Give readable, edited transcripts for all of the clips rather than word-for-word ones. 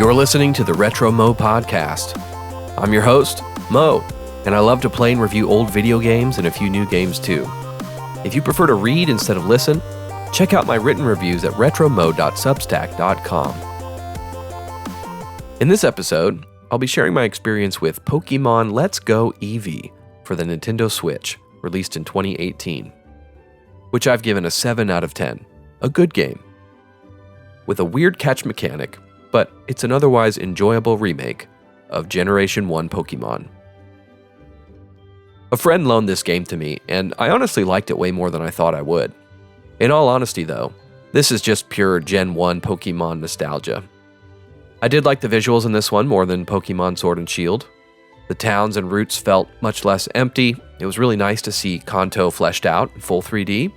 You're listening to the Retro Mo Podcast. I'm your host, Mo, and I love to play and review old video games and a few new games too. If you prefer to read instead of listen, check out my written reviews at retromo.substack.com. In this episode, I'll be sharing my experience with Pokemon Let's Go Eevee for the Nintendo Switch, released in 2018, which I've given a 7 out of 10, a good game. With a weird catch mechanic, but it's an otherwise enjoyable remake of Generation 1 Pokemon. A friend loaned this game to me, and I honestly liked it way more than I thought I would. In all honesty though, this is just pure Gen 1 Pokemon nostalgia. I did like the visuals in this one more than Pokemon Sword and Shield. The towns and routes felt much less empty. It was really nice to see Kanto fleshed out in full 3D,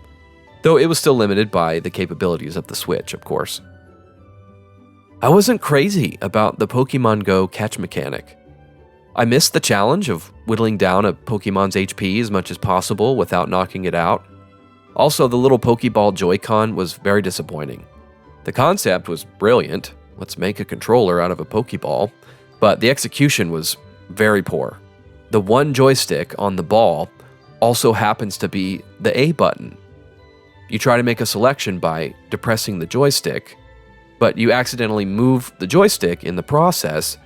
though it was still limited by the capabilities of the Switch, of course. I wasn't crazy about the Pokemon Go catch mechanic. I missed the challenge of whittling down a Pokemon's HP as much as possible without knocking it out. Also, the little Pokeball Joy-Con was very disappointing. The concept was brilliant, let's make a controller out of a Pokeball, but the execution was very poor. The one joystick on the ball also happens to be the A button. You try to make a selection by depressing the joystick, but you accidentally move the joystick in the process,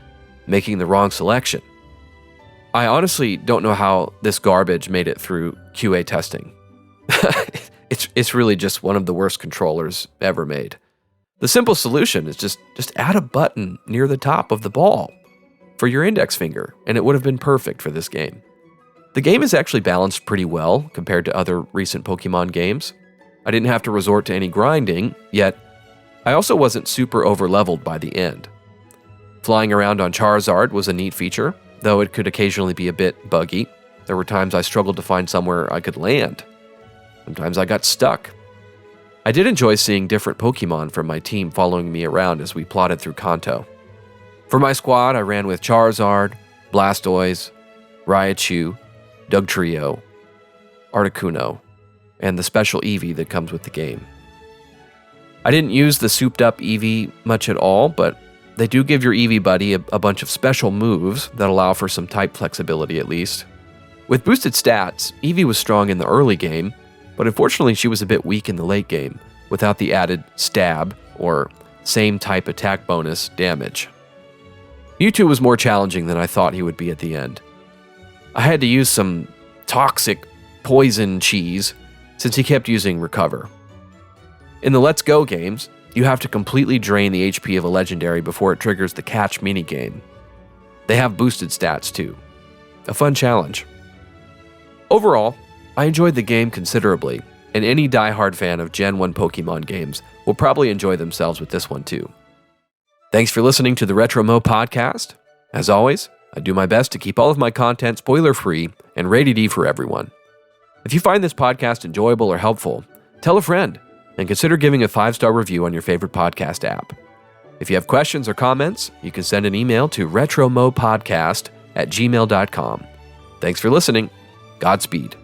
making the wrong selection. I honestly don't know how this garbage made it through QA testing. It's really just one of the worst controllers ever made. The simple solution is just add a button near the top of the ball for your index finger, and it would have been perfect for this game. The game is actually balanced pretty well compared to other recent Pokemon games. I didn't have to resort to any grinding, yet I also wasn't super over-leveled by the end. Flying around on Charizard was a neat feature, though it could occasionally be a bit buggy. There were times I struggled to find somewhere I could land. Sometimes I got stuck. I did enjoy seeing different Pokemon from my team following me around as we plodded through Kanto. For my squad, I ran with Charizard, Blastoise, Raichu, Dugtrio, Articuno, and the special Eevee that comes with the game. I didn't use the souped-up Eevee much at all, but they do give your Eevee buddy a bunch of special moves that allow for some type flexibility at least. With boosted stats, Eevee was strong in the early game, but unfortunately she was a bit weak in the late game, without the added stab, or same type attack bonus, damage. Mewtwo was more challenging than I thought he would be at the end. I had to use some toxic poison cheese, since he kept using Recover. In the Let's Go games, you have to completely drain the HP of a legendary before it triggers the catch minigame. They have boosted stats too. A fun challenge. Overall, I enjoyed the game considerably, and any die-hard fan of Gen 1 Pokemon games will probably enjoy themselves with this one too. Thanks for listening to the Retro Mo Podcast. As always, I do my best to keep all of my content spoiler-free and rated E for everyone. If you find this podcast enjoyable or helpful, tell a friend, and consider giving a 5-star review on your favorite podcast app. If you have questions or comments, you can send an email to retromopodcast@gmail.com. Thanks for listening. Godspeed.